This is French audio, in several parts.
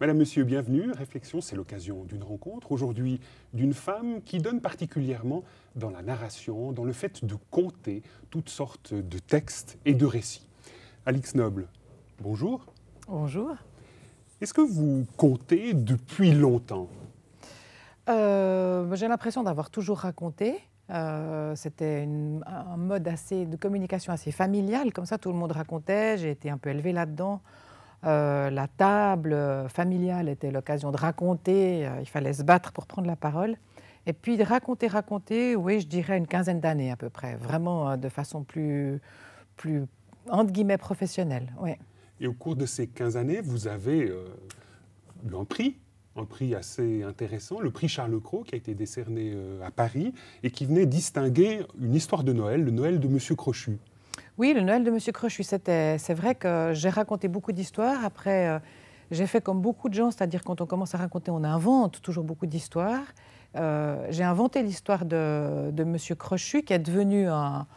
Madame, Monsieur, bienvenue. Réflexion, c'est l'occasion d'une rencontre. Aujourd'hui, d'une femme qui donne particulièrement dans la narration, dans le fait de conter toutes sortes de textes et de récits. Alix Noble, bonjour. Bonjour. Est-ce que vous contez depuis longtemps? J'ai l'impression d'avoir toujours raconté. C'était un mode de communication assez familial, comme ça tout le monde racontait, j'ai été un peu élevée là-dedans. La table familiale était l'occasion de raconter, il fallait se battre pour prendre la parole. Et puis de raconter, oui, je dirais une quinzaine d'années à peu près, vraiment de façon plus entre guillemets professionnelle. Oui. Et au cours de ces 15 années, vous avez eu un prix assez intéressant, le prix Charles Cros, qui a été décerné à Paris et qui venait distinguer une histoire de Noël, le Noël de Monsieur Crochu. Oui, le Noël de Monsieur Crochu, c'est vrai que j'ai raconté beaucoup d'histoires. Après, j'ai fait comme beaucoup de gens, c'est-à-dire quand on commence à raconter, on invente toujours beaucoup d'histoires. J'ai inventé l'histoire de Monsieur Crochu, qui est devenu un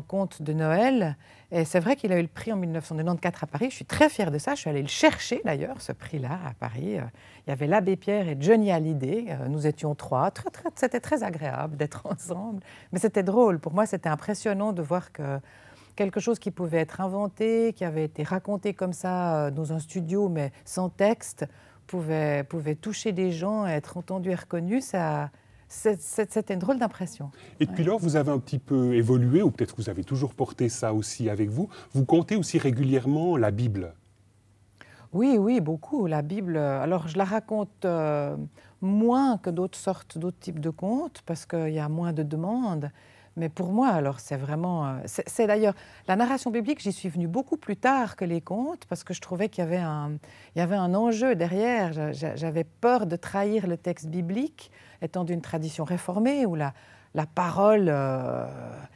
conte de Noël. Et c'est vrai qu'il a eu le prix en 1994 à Paris. Je suis très fière de ça. Je suis allée le chercher d'ailleurs, ce prix-là, à Paris. Il y avait l'abbé Pierre et Johnny Hallyday. Nous étions trois. C'était très agréable d'être ensemble. Mais c'était drôle. Pour moi, c'était impressionnant de voir que quelque chose qui pouvait être inventé, qui avait été raconté comme ça dans un studio, mais sans texte, pouvait toucher des gens, être entendu et reconnu. C'était une drôle d'impression. Et depuis lors, vous avez un petit peu évolué, ou peut-être que vous avez toujours porté ça aussi avec vous. Vous contez aussi régulièrement la Bible. Oui, beaucoup. La Bible, alors je la raconte moins que d'autres types de contes, parce qu'il y a moins de demandes. Mais pour moi, alors, c'est vraiment... C'est d'ailleurs, la narration biblique, j'y suis venue beaucoup plus tard que les contes, parce que je trouvais qu'il y avait un enjeu derrière. J'avais peur de trahir le texte biblique, étant d'une tradition réformée, où la parole...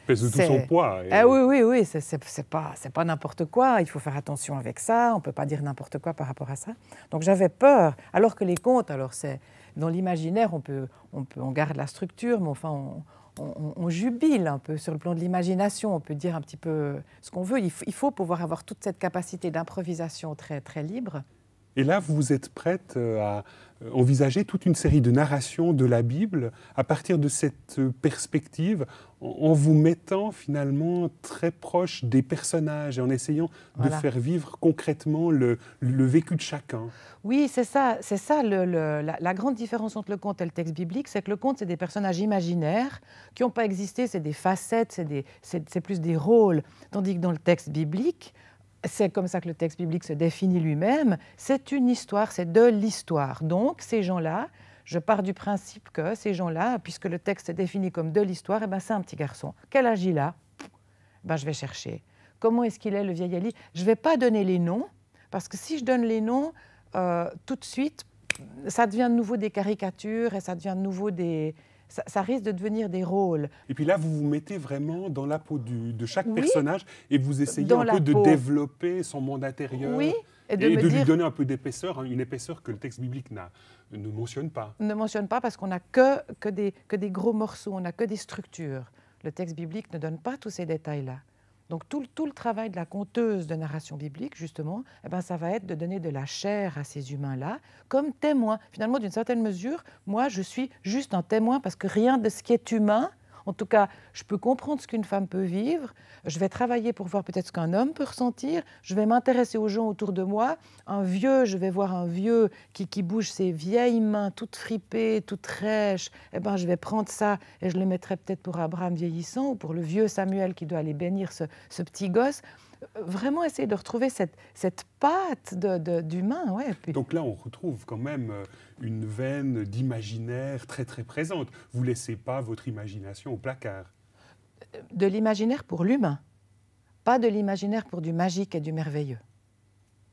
Pèse de tout son poids. Et... oui, c'est pas n'importe quoi. Il faut faire attention avec ça. On ne peut pas dire n'importe quoi par rapport à ça. Donc j'avais peur. Alors que les contes, alors c'est... Dans l'imaginaire, on garde la structure, mais enfin... On jubile un peu sur le plan de l'imagination, on peut dire un petit peu ce qu'on veut. Il faut pouvoir avoir toute cette capacité d'improvisation très, très libre. Et là, vous êtes prête à envisager toute une série de narrations de la Bible à partir de cette perspective, en vous mettant finalement très proche des personnages et en essayant de faire vivre concrètement le vécu de chacun. Oui, c'est ça la grande différence entre le conte et le texte biblique, c'est que le conte, c'est des personnages imaginaires qui n'ont pas existé, c'est des facettes, c'est plus des rôles, tandis que dans le texte biblique, c'est comme ça que le texte biblique se définit lui-même, c'est une histoire, c'est de l'histoire. Donc, ces gens-là, je pars du principe que ces gens-là, puisque le texte est défini comme de l'histoire, c'est un petit garçon. Quel âge il a? Je vais chercher. Comment est-ce qu'il est, le vieil Élie? Je ne vais pas donner les noms, parce que si je donne les noms, tout de suite, ça devient de nouveau des caricatures et ça devient de nouveau des... Ça risque de devenir des rôles. Et puis là, vous vous mettez vraiment dans la peau de chaque personnage et vous essayez dans un peu de développer son monde intérieur et de lui donner un peu d'épaisseur, une épaisseur que le texte biblique ne mentionne pas. Ne mentionne pas parce qu'on n'a que des gros morceaux, on n'a que des structures. Le texte biblique ne donne pas tous ces détails-là. Donc tout le travail de la conteuse de narration biblique, justement, ça va être de donner de la chair à ces humains-là comme témoins. Finalement, d'une certaine mesure, moi, je suis juste un témoin parce que rien de ce qui est humain, en tout cas, je peux comprendre ce qu'une femme peut vivre, je vais travailler pour voir peut-être ce qu'un homme peut ressentir, je vais m'intéresser aux gens autour de moi. Un vieux, je vais voir un vieux qui bouge ses vieilles mains toutes fripées, toutes rêches, je vais prendre ça et je le mettrai peut-être pour Abraham vieillissant ou pour le vieux Samuel qui doit aller bénir ce petit gosse. Vraiment essayer de retrouver cette patte d'humain. Ouais. Donc là, on retrouve quand même une veine d'imaginaire très très présente. Vous ne laissez pas votre imagination au placard. De l'imaginaire pour l'humain, pas de l'imaginaire pour du magique et du merveilleux.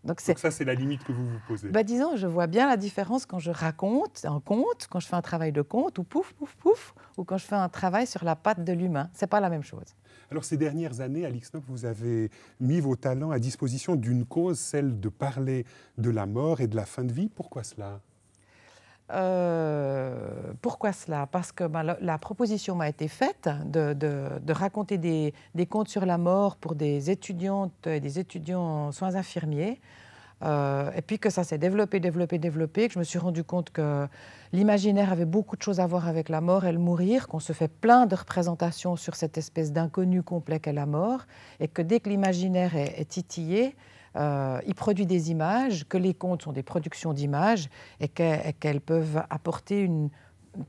Donc ça, c'est la limite que vous vous posez. Disons, je vois bien la différence quand je raconte un conte, quand je fais un travail de conte, ou pouf, pouf, pouf, ou quand je fais un travail sur la patte de l'humain. Ce n'est pas la même chose. Alors, ces dernières années, Alix Noble, vous avez mis vos talents à disposition d'une cause, celle de parler de la mort et de la fin de vie. Pourquoi cela ? Pourquoi cela? Parce que la proposition m'a été faite de raconter des contes sur la mort pour des étudiantes et des étudiants en soins infirmiers. Et puis que ça s'est développé, que je me suis rendu compte que l'imaginaire avait beaucoup de choses à voir avec la mort et le mourir, qu'on se fait plein de représentations sur cette espèce d'inconnu complet qu'est la mort, et que dès que l'imaginaire est titillé, il produit des images, que les contes sont des productions d'images, et qu'elles peuvent apporter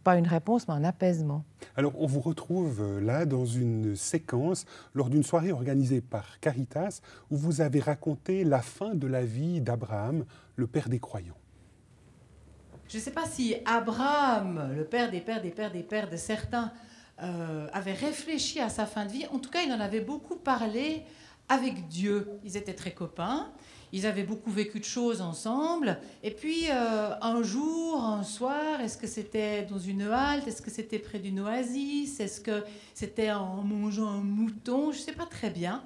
pas une réponse, mais un apaisement. Alors, on vous retrouve là dans une séquence lors d'une soirée organisée par Caritas où vous avez raconté la fin de la vie d'Abraham, le père des croyants. Je ne sais pas si Abraham, le père des pères des pères des pères de certains, avait réfléchi à sa fin de vie. En tout cas, il en avait beaucoup parlé avec Dieu. Ils étaient très copains. Ils avaient beaucoup vécu de choses ensemble. Et puis, un jour, un soir, est-ce que c'était dans une halte? Est-ce que c'était près d'une oasis? Est-ce que c'était en mangeant un mouton? Je ne sais pas très bien.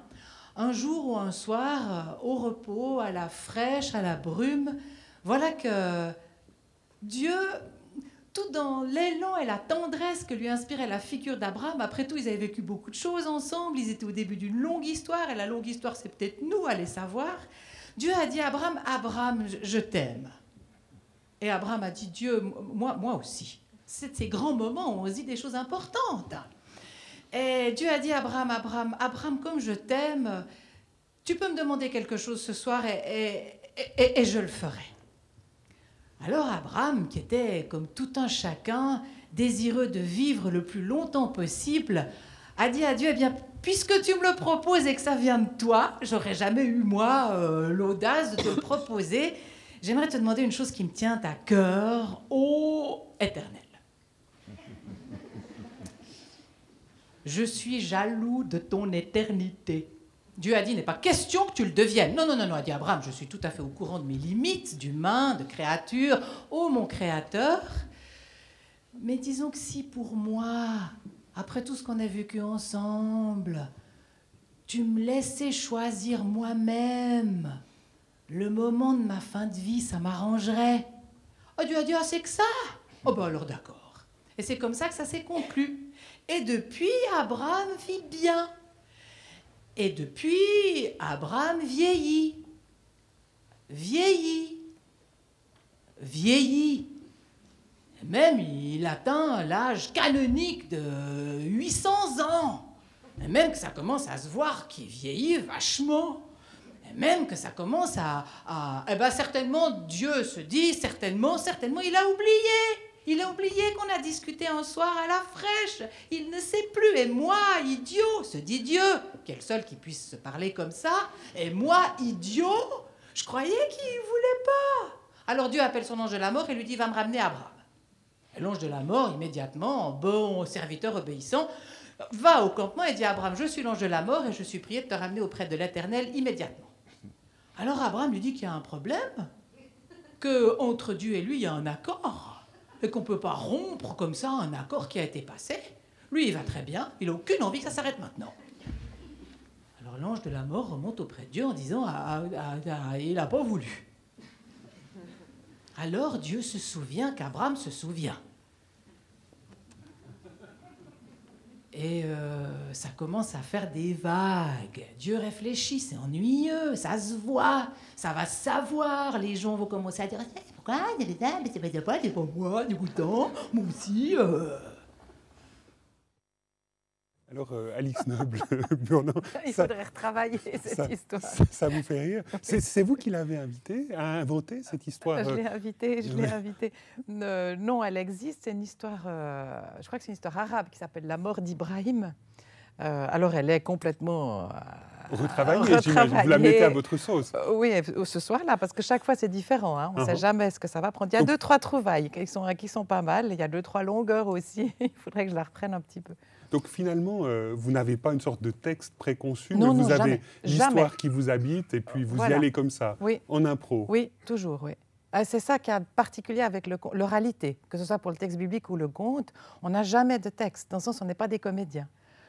Un jour ou un soir, au repos, à la fraîche, à la brume, voilà que Dieu, tout dans l'élan et la tendresse que lui inspirait la figure d'Abraham, après tout, ils avaient vécu beaucoup de choses ensemble, ils étaient au début d'une longue histoire, et la longue histoire, c'est peut-être nous, allez savoir. Dieu a dit à Abraham, « Abraham, je t'aime. » Et Abraham a dit, « Dieu, moi aussi. » C'est ces grands moments où on se dit des choses importantes. Et Dieu a dit à Abraham, « Abraham, comme je t'aime, tu peux me demander quelque chose ce soir et je le ferai. » Alors Abraham, qui était comme tout un chacun, désireux de vivre le plus longtemps possible, a dit à Dieu, eh bien, puisque tu me le proposes et que ça vient de toi, j'aurais jamais eu, moi, l'audace de te le proposer, j'aimerais te demander une chose qui me tient à cœur, ô Éternel. Je suis jaloux de ton éternité. Dieu a dit, n'est pas question que tu le deviennes. Non, a dit Abraham, je suis tout à fait au courant de mes limites, d'humain, de créature. Ô mon Créateur, mais disons que si pour moi, après tout ce qu'on a vécu ensemble, tu me laissais choisir moi-même le moment de ma fin de vie, ça m'arrangerait. Oh, Dieu a dit, ah, c'est que ça? Oh, ben alors d'accord. Et c'est comme ça que ça s'est conclu. Et depuis, Abraham vit bien. Et depuis, Abraham vieillit. Et même, il atteint l'âge canonique de 800 ans. Et même que ça commence à se voir qu'il vieillit vachement. Et même que ça commence eh ben certainement, Dieu se dit, certainement, il a oublié. Il a oublié qu'on a discuté un soir à la fraîche. Il ne sait plus. Et moi, idiot, se dit Dieu, qui est le seul qui puisse se parler comme ça. Et moi, idiot, je croyais qu'il ne voulait pas. Alors Dieu appelle son ange de la mort et lui dit, va me ramener Abraham. Et l'ange de la mort, immédiatement, bon serviteur obéissant, va au campement et dit à Abraham, je suis l'ange de la mort et je suis prié de te ramener auprès de l'Éternel immédiatement. Alors Abraham lui dit qu'il y a un problème, qu'entre Dieu et lui, il y a un accord. Et qu'on ne peut pas rompre comme ça un accord qui a été passé. Lui, il va très bien, il n'a aucune envie que ça s'arrête maintenant. Alors l'ange de la mort remonte auprès de Dieu en disant il n'a pas voulu. Alors Dieu se souvient qu'Abraham se souvient. Et ça commence à faire des vagues. Dieu réfléchit, c'est ennuyeux, ça se voit, ça va se savoir. Les gens vont commencer à dire pourquoi c'est pas moi, dégoûtant, moi aussi. Alors, Alix Noble, il faudrait retravailler cette histoire. Ça vous fait rire. C'est vous qui l'avez inventé cette histoire? Je l'ai invitée. Non, elle existe. C'est une histoire, je crois que c'est une histoire arabe qui s'appelle La mort d'Ibrahim. Alors, elle est complètement retravaillée, j'imagine. Vous la mettez à votre sauce. Oui, ce soir-là, parce que chaque fois, c'est différent. Hein. On ne sait jamais ce que ça va prendre. Il y a 2-3 trouvailles qui sont pas mal. Il y a 2-3 longueurs aussi. Il faudrait que je la reprenne un petit peu. Donc finalement, vous n'avez pas une sorte de texte préconçu, non, mais vous jamais, avez l'histoire qui vous habite et puis vous y allez comme ça, en impro. Oui, toujours, oui. C'est ça qui est particulier avec l'oralité, que ce soit pour le texte biblique ou le conte. On n'a jamais de texte, dans le sens où on n'est pas des comédiens.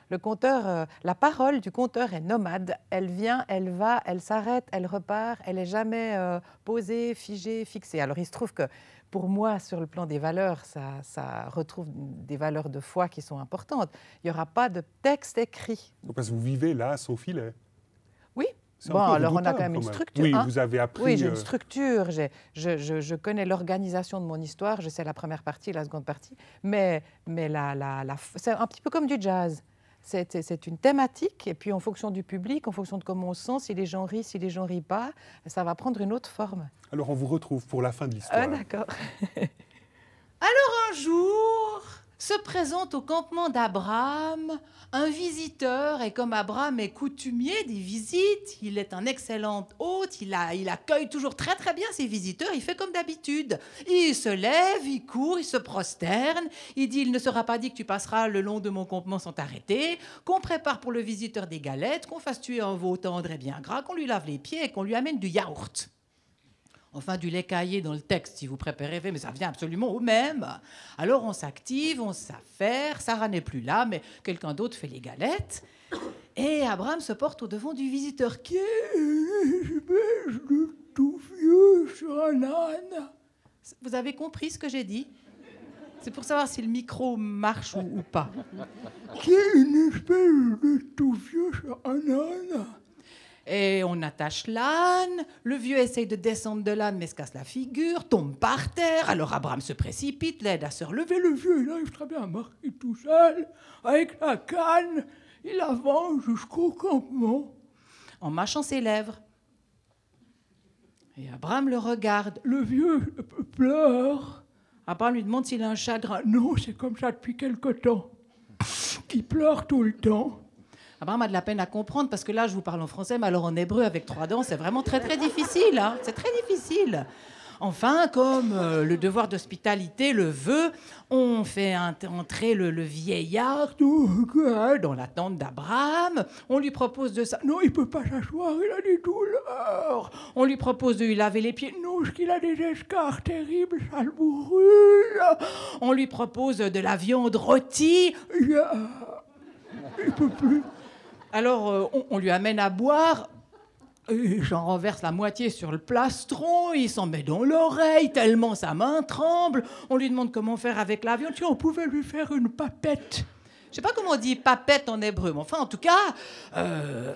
Le conteur, la parole du conteur est nomade. Elle vient, elle va, elle s'arrête, elle repart. Elle n'est jamais posée, figée, fixée. Alors il se trouve que pour moi, sur le plan des valeurs, ça retrouve des valeurs de foi qui sont importantes. Il n'y aura pas de texte écrit. Parce que vous vivez là, sans filet. Oui. C'est Bon, un peu alors on a redoutable, quand même une quand structure. Oui, hein. vous avez appris... Oui, j'ai une structure. Je connais l'organisation de mon histoire. Je sais la première partie, la seconde partie. Mais c'est un petit peu comme du jazz. C'est une thématique, et puis en fonction du public, en fonction de comment on se sent, si les gens rient, si les gens rient pas, ça va prendre une autre forme. Alors on vous retrouve pour la fin de l'histoire. Ah, d'accord. Un jour, se présente au campement d'Abraham un visiteur, et comme Abraham est coutumier des visites, il est un excellent hôte, il accueille toujours très très bien ses visiteurs, il fait comme d'habitude. Il se lève, il court, il se prosterne, il dit « Il ne sera pas dit que tu passeras le long de mon campement sans t'arrêter, qu'on prépare pour le visiteur des galettes, qu'on fasse tuer un veau tendre et bien gras, qu'on lui lave les pieds et qu'on lui amène du yaourt. » Enfin, du lait caillé dans le texte, si vous préférez, mais ça vient absolument au même. Alors on s'active, on s'affaire, Sarah n'est plus là, mais quelqu'un d'autre fait les galettes. Et Abraham se porte au-devant du visiteur. « Qui est une espèce de tout vieux sur un âne ?» Vous avez compris ce que j'ai dit? C'est pour savoir si le micro marche ou pas. « Qui est une espèce de tout vieux sur un âne ?» Et on attache l'âne, le vieux essaye de descendre de l'âne mais se casse la figure, tombe par terre, alors Abraham se précipite, l'aide à se relever, le vieux il arrive très bien à marcher tout seul, avec la canne, il avance jusqu'au campement, en mâchant ses lèvres. Et Abraham le regarde, le vieux pleure. Abraham lui demande s'il a un chagrin. Non, c'est comme ça depuis quelque temps, il pleure tout le temps. Abraham a de la peine à comprendre parce que là, je vous parle en français, mais alors en hébreu avec 3 dents, c'est vraiment très très difficile. Hein, c'est très difficile. Enfin, comme le devoir d'hospitalité le veut, on fait entrer le vieillard dans la tente d'Abraham. On lui propose de ça. Non, il ne peut pas s'asseoir, il a des douleurs. On lui propose de lui laver les pieds. Non, parce qu'il a des escarres terribles, ça le brûle. On lui propose de la viande rôtie. Il ne peut plus. Alors, on lui amène à boire, et j'en renverse la moitié sur le plastron, il s'en met dans l'oreille, tellement sa main tremble. On lui demande comment faire avec la viande. Tiens, on pouvait lui faire une papette. Je ne sais pas comment on dit papette en hébreu, mais enfin, en tout cas,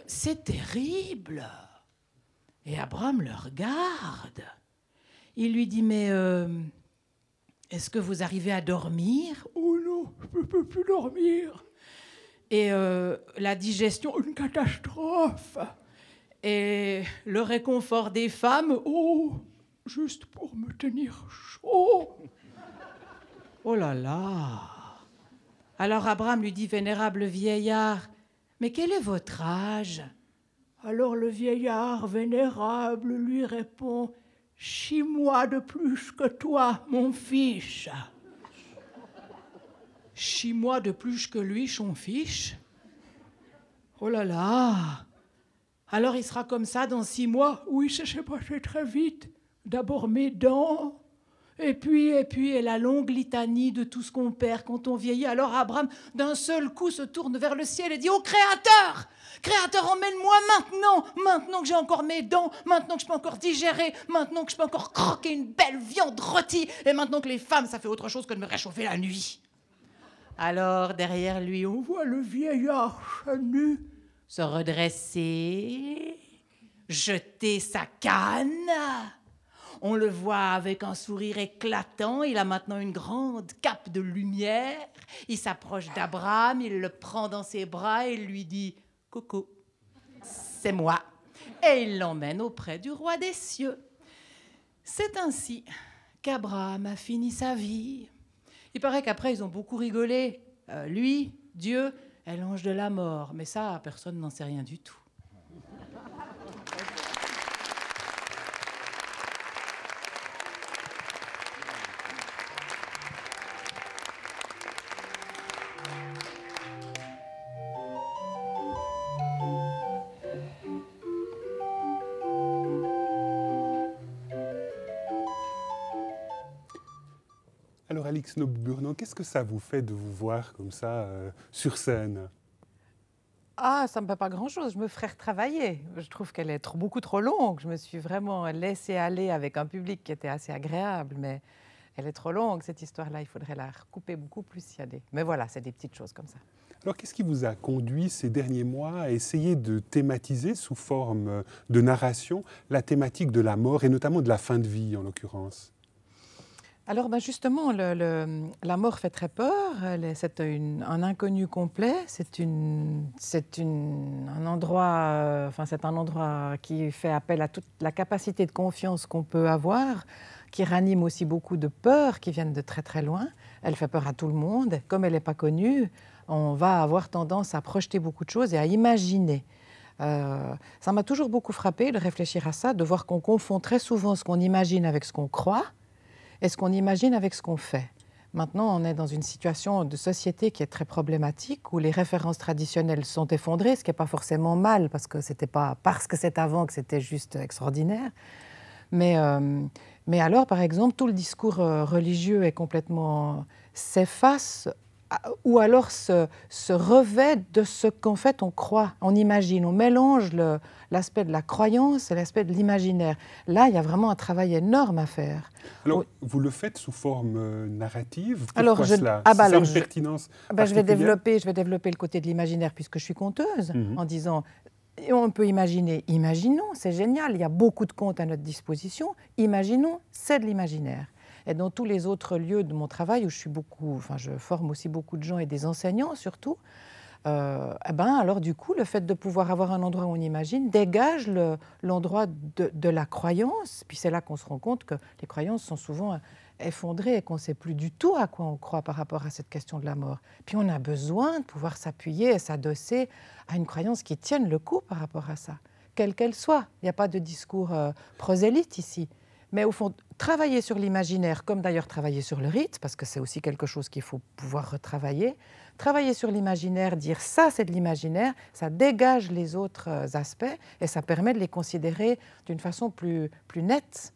c'est terrible. Et Abraham le regarde. Il lui dit, mais est-ce que vous arrivez à dormir? Oh non, je ne peux plus dormir. Et la digestion, une catastrophe. Et le réconfort des femmes, oh, juste pour me tenir chaud. Oh là là. Alors Abraham lui dit, vénérable vieillard, mais quel est votre âge? Alors le vieillard vénérable lui répond, 6 mois de plus que toi, mon fils. 6 mois de plus que lui, son fils. Oh là là. Alors il sera comme ça dans 6 mois. Oui, ça s'est passé très vite. D'abord mes dents, et puis la longue litanie de tout ce qu'on perd quand on vieillit. Alors Abraham, d'un seul coup, se tourne vers le ciel et dit, ô Créateur, Créateur, emmène-moi maintenant que j'ai encore mes dents, maintenant que je peux encore digérer, maintenant que je peux encore croquer une belle viande rôtie, et maintenant que les femmes, ça fait autre chose que de me réchauffer la nuit. Alors, derrière lui, on voit le vieillard chenu se redresser, jeter sa canne. On le voit avec un sourire éclatant. Il a maintenant une grande cape de lumière. Il s'approche d'Abraham, il le prend dans ses bras et lui dit « Coucou, c'est moi ». Et il l'emmène auprès du roi des cieux. C'est ainsi qu'Abraham a fini sa vie. Il paraît qu'après, ils ont beaucoup rigolé. Lui, Dieu, est l'ange de la mort. Mais ça, personne n'en sait rien du tout. Alors Alix Nobburno, qu'est-ce que ça vous fait de vous voir comme ça sur scène? Ah, ça ne me fait pas grand-chose. Je me ferais retravailler. Je trouve qu'elle est beaucoup trop longue. Je me suis vraiment laissée aller avec un public qui était assez agréable. Mais Elle est trop longue, cette histoire-là. Il faudrait la recouper beaucoup plus s'il y a des... Mais voilà, c'est des petites choses comme ça. Alors, qu'est-ce qui vous a conduit ces derniers mois à essayer de thématiser sous forme de narration la thématique de la mort et notamment de la fin de vie, en l'occurrence? Alors justement, la mort fait très peur, c'est un inconnu complet, c'est un endroit qui fait appel à toute la capacité de confiance qu'on peut avoir, qui ranime aussi beaucoup de peurs qui viennent de très très loin. Elle fait peur à tout le monde, comme elle n'est pas connue, on va avoir tendance à projeter beaucoup de choses et à imaginer. Ça m'a toujours beaucoup frappé de réfléchir à ça, de voir qu'on confond très souvent ce qu'on imagine avec ce qu'on croit, et ce qu'on imagine avec ce qu'on fait. Maintenant, on est dans une situation de société qui est très problématique, où les références traditionnelles sont effondrées, ce qui n'est pas forcément mal, parce que ce n'était pas parce que c'est avant que c'était juste extraordinaire. Mais alors, par exemple, tout le discours religieux est complètement s'efface, ou alors se revêt de ce qu'en fait on croit, on imagine, on mélange l'aspect de la croyance et l'aspect de l'imaginaire. Là, il y a vraiment un travail énorme à faire. Alors, vous le faites sous forme narrative? Pourquoi cela? C'est une pertinence je vais développer le côté de l'imaginaire puisque je suis conteuse, en disant, on peut imaginer, imaginons, c'est génial, il y a beaucoup de contes à notre disposition, imaginons, c'est de l'imaginaire. Et dans tous les autres lieux de mon travail où je forme aussi beaucoup de gens et des enseignants surtout, alors du coup, le fait de pouvoir avoir un endroit où on imagine dégage l'endroit de la croyance. Puis c'est là qu'on se rend compte que les croyances sont souvent effondrées et qu'on ne sait plus du tout à quoi on croit par rapport à cette question de la mort. Puis on a besoin de pouvoir s'appuyer et s'adosser à une croyance qui tienne le coup par rapport à ça, quelle qu'elle soit. Il n'y a pas de discours prosélyte ici. Mais au fond, travailler sur l'imaginaire, comme d'ailleurs travailler sur le rite, parce que c'est aussi quelque chose qu'il faut pouvoir retravailler, travailler sur l'imaginaire, dire ça c'est de l'imaginaire, ça dégage les autres aspects et ça permet de les considérer d'une façon plus nette.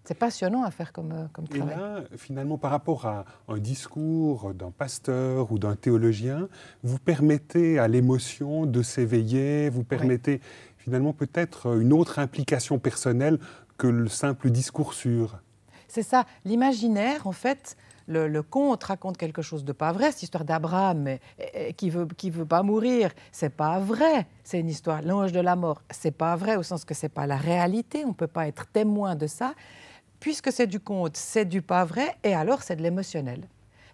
C'est passionnant à faire comme travail. Et là, finalement, par rapport à un discours d'un pasteur ou d'un théologien, vous permettez à l'émotion de s'éveiller, vous permettez finalement peut-être une autre implication personnelle que le simple discours sûr. C'est ça, l'imaginaire, en fait, le conte raconte quelque chose de pas vrai, cette histoire d'Abraham qui veut pas mourir, c'est pas vrai, c'est une histoire, l'ange de la mort, c'est pas vrai au sens que c'est pas la réalité, on peut pas être témoin de ça, puisque c'est du conte, c'est du pas vrai, et alors c'est de l'émotionnel.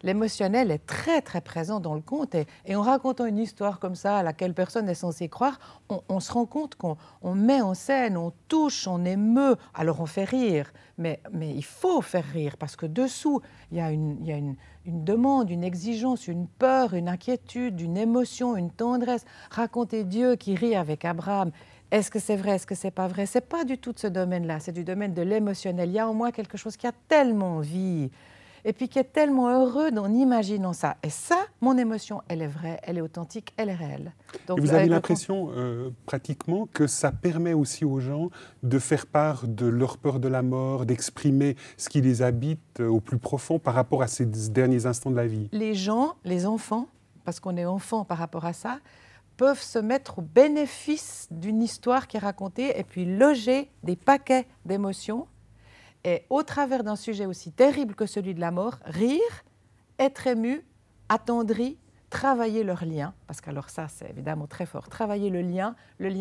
L'émotionnel est très très présent dans le conte et en racontant une histoire comme ça à laquelle personne n'est censé croire, on se rend compte qu'on met en scène, on touche, on émeut, alors on fait rire, mais il faut faire rire parce que dessous il y a une demande, une exigence, une peur, une inquiétude, une émotion, une tendresse. Raconter Dieu qui rit avec Abraham, est-ce que c'est vrai, est-ce que c'est pas vrai? C'est pas du tout de ce domaine-là, c'est du domaine de l'émotionnel. Il y a en moi quelque chose qui a tellement envie et puis qui est tellement heureux en imaginant ça. Et ça, mon émotion, elle est vraie, elle est authentique, elle est réelle. Donc, et vous avez l'impression, pratiquement, que ça permet aussi aux gens de faire part de leur peur de la mort, d'exprimer ce qui les habite au plus profond par rapport à ces derniers instants de la vie. Les gens, les enfants, parce qu'on est enfant par rapport à ça, peuvent se mettre au bénéfice d'une histoire qui est racontée et puis loger des paquets d'émotions. Et au travers d'un sujet aussi terrible que celui de la mort, rire, être ému, attendri, travailler leur lien, parce qu'alors ça c'est évidemment très fort, travailler le lien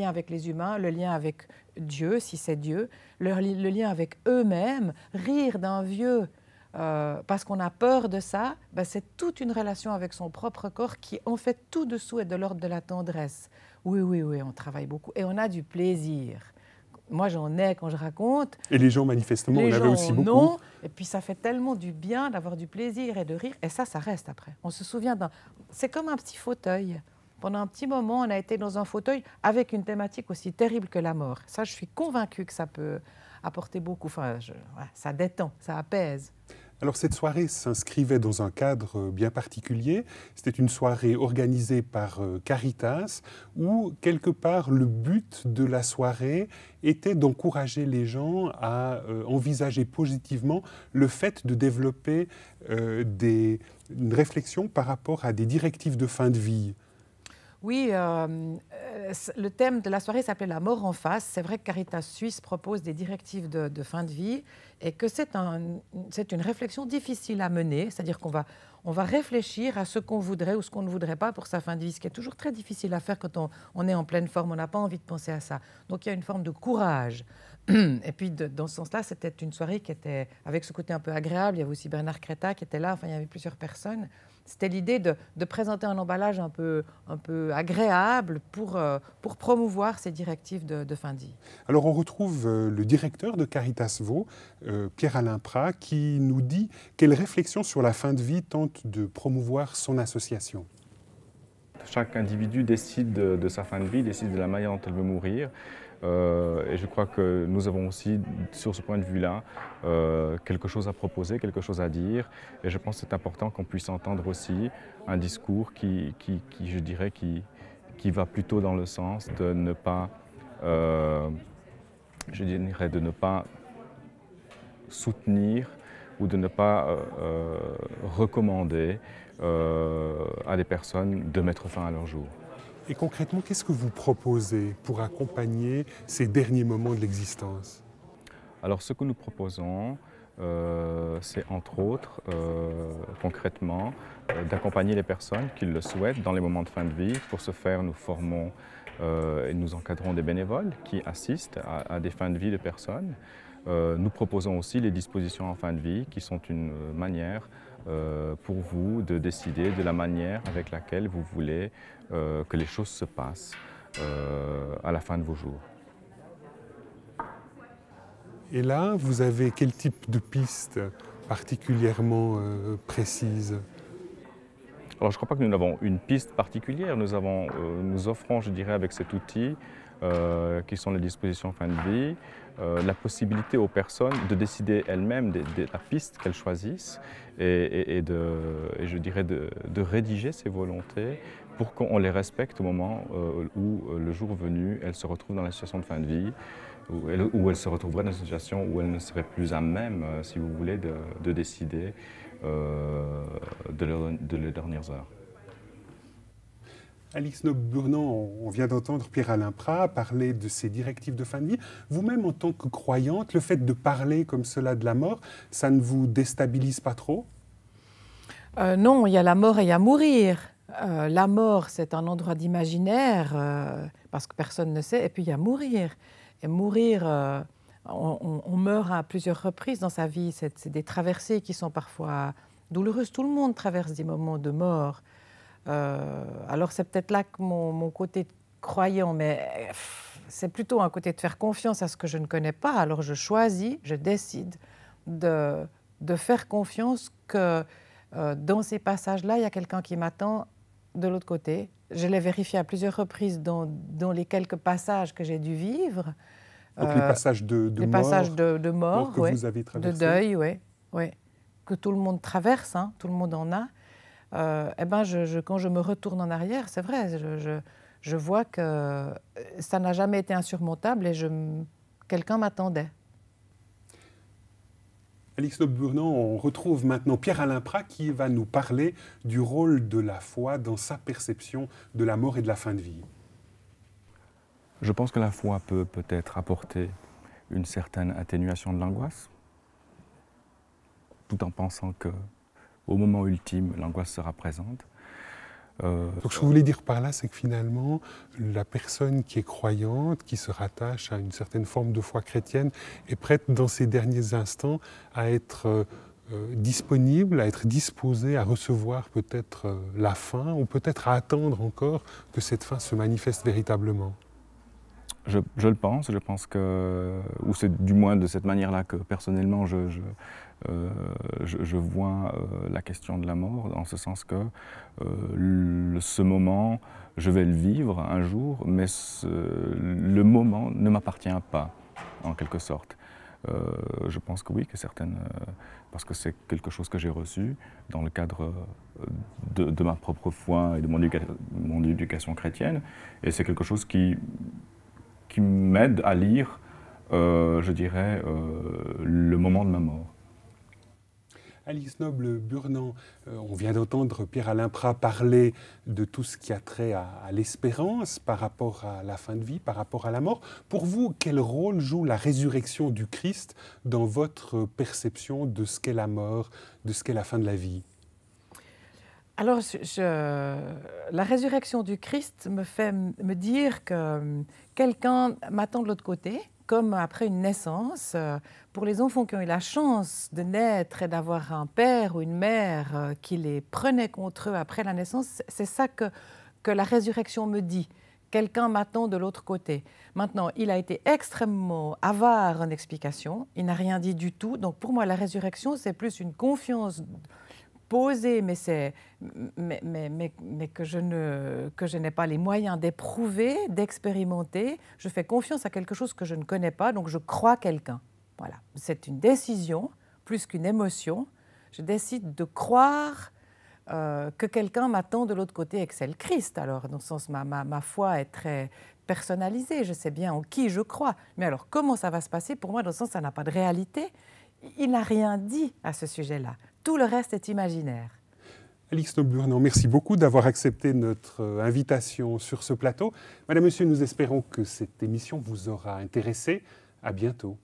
avec les humains, le lien avec Dieu, si c'est Dieu, le lien avec eux-mêmes, rire d'un vieux parce qu'on a peur de ça, c'est toute une relation avec son propre corps qui en fait tout dessous est de l'ordre de la tendresse. Oui, on travaille beaucoup et on a du plaisir. Moi, j'en ai quand je raconte. Et les gens, manifestement, en avaient aussi beaucoup. Non. Et puis, ça fait tellement du bien d'avoir du plaisir et de rire. Et ça reste après. On se souvient d'un... C'est comme un petit fauteuil. Pendant un petit moment, on a été dans un fauteuil avec une thématique aussi terrible que la mort. Ça, je suis convaincue que ça peut apporter beaucoup. Enfin, ça détend, ça apaise. Alors cette soirée s'inscrivait dans un cadre bien particulier. C'était une soirée organisée par Caritas où, quelque part, le but de la soirée était d'encourager les gens à envisager positivement le fait de développer une réflexion par rapport à des directives de fin de vie. Oui, le thème de la soirée s'appelait la mort en face. C'est vrai que Caritas Suisse propose des directives de fin de vie et que c'est une réflexion difficile à mener, c'est-à-dire on va réfléchir à ce qu'on voudrait ou ce qu'on ne voudrait pas pour sa fin de vie, ce qui est toujours très difficile à faire quand on est en pleine forme, on n'a pas envie de penser à ça. Donc il y a une forme de courage. Et puis dans ce sens-là, c'était une soirée qui était avec ce côté un peu agréable. Il y avait aussi Bernard Creta qui était là, enfin il y avait plusieurs personnes. C'était l'idée de présenter un emballage un peu agréable pour promouvoir ces directives de fin de vie. Alors on retrouve le directeur de Caritas Vaud, Pierre-Alain Prat, qui nous dit quelle réflexion sur la fin de vie tente de promouvoir son association. Chaque individu décide de sa fin de vie, décide de la manière dont il veut mourir. Et je crois que nous avons aussi, sur ce point de vue-là, quelque chose à proposer, quelque chose à dire. Et je pense que c'est important qu'on puisse entendre aussi un discours je dirais, qui va plutôt dans le sens de ne pas, je dirais, de ne pas soutenir ou de ne pas recommander à des personnes de mettre fin à leur jour. Et concrètement, qu'est-ce que vous proposez pour accompagner ces derniers moments de l'existence? Alors ce que nous proposons, c'est entre autres, concrètement, d'accompagner les personnes qui le souhaitent dans les moments de fin de vie. Pour ce faire, nous formons et nous encadrons des bénévoles qui assistent à des fins de vie de personnes. Nous proposons aussi les dispositions en fin de vie qui sont une manière pour vous de décider de la manière avec laquelle vous voulez que les choses se passent à la fin de vos jours. Et là, vous avez quel type de piste particulièrement précise? Alors je ne crois pas que nous avons une piste particulière. Nous offrons, je dirais, avec cet outil qui sont les dispositions fin de vie, la possibilité aux personnes de décider elles-mêmes de la piste qu'elles choisissent et je dirais de rédiger ces volontés pour qu'on les respecte au moment où, le jour venu, elles se retrouvent dans la situation de fin de vie, où elles se retrouveraient dans une situation où elles ne seraient plus à même, si vous voulez, de décider de leurs dernières heures. Alix Noble-Burnand, on vient d'entendre Pierre-Alain Prat parler de ces directives de fin de vie. Vous-même, en tant que croyante, le fait de parler comme cela de la mort, ça ne vous déstabilise pas trop? Non, il y a la mort et il y a mourir. La mort, c'est un endroit d'imaginaire, parce que personne ne sait, et puis il y a mourir. Et mourir, on meurt à plusieurs reprises dans sa vie. C'est des traversées qui sont parfois douloureuses. Tout le monde traverse des moments de mort. Alors c'est peut-être là que mon côté croyant, mais c'est plutôt un côté de faire confiance à ce que je ne connais pas. Alors je choisis, je décide de faire confiance que dans ces passages-là, il y a quelqu'un qui m'attend de l'autre côté. Je l'ai vérifié à plusieurs reprises dans les quelques passages que j'ai dû vivre. Donc les passages de les mort, passages de mort, que ouais, vous avez traversés. de deuil, oui, ouais, que tout le monde traverse, hein, tout le monde en a. Eh ben quand je me retourne en arrière, c'est vrai, je vois que ça n'a jamais été insurmontable et quelqu'un m'attendait. Alix Noble-Burnand, on retrouve maintenant Pierre-Alain Prat qui va nous parler du rôle de la foi dans sa perception de la mort et de la fin de vie. Je pense que la foi peut peut-être apporter une certaine atténuation de l'angoisse, tout en pensant qu'au moment ultime, l'angoisse sera présente. Donc ce que je voulais dire par là, c'est que finalement, la personne qui est croyante, qui se rattache à une certaine forme de foi chrétienne, est prête dans ses derniers instants à être disponible, à être disposée à recevoir peut-être la fin, ou peut-être à attendre encore que cette fin se manifeste véritablement. Je le pense, je pense que, ou c'est du moins de cette manière-là que personnellement je vois la question de la mort, en ce sens que ce moment, je vais le vivre un jour, mais le moment ne m'appartient pas, en quelque sorte. Je pense que oui, que certaines, parce que c'est quelque chose que j'ai reçu dans le cadre de ma propre foi et de mon éducation chrétienne, et c'est quelque chose qui m'aide à lire, je dirais, le moment de ma mort. Alice Noble-Burnand, on vient d'entendre Pierre-Alain Prat parler de tout ce qui a trait à l'espérance par rapport à la fin de vie, par rapport à la mort. Pour vous, quel rôle joue la résurrection du Christ dans votre perception de ce qu'est la mort, de ce qu'est la fin de la vie? Alors, la résurrection du Christ me fait me dire que quelqu'un m'attend de l'autre côté, comme après une naissance. Pour les enfants qui ont eu la chance de naître et d'avoir un père ou une mère qui les prenait contre eux après la naissance, c'est ça que la résurrection me dit. Quelqu'un m'attend de l'autre côté. Maintenant, il a été extrêmement avare en explications, il n'a rien dit du tout. Donc pour moi, la résurrection, c'est plus une confiance posée, mais que je n'ai pas les moyens d'éprouver, d'expérimenter. Je fais confiance à quelque chose que je ne connais pas, donc je crois quelqu'un. Voilà, c'est une décision plus qu'une émotion. Je décide de croire que quelqu'un m'attend de l'autre côté et que c'est le Christ. Alors, dans ce sens, ma foi est très personnalisée. Je sais bien en qui je crois. Mais alors, comment ça va se passer? Pour moi, dans ce sens, ça n'a pas de réalité. Il n'a rien dit à ce sujet-là. Tout le reste est imaginaire. Alice Noble-Burnand, merci beaucoup d'avoir accepté notre invitation sur ce plateau. Madame, Monsieur, nous espérons que cette émission vous aura intéressé. À bientôt.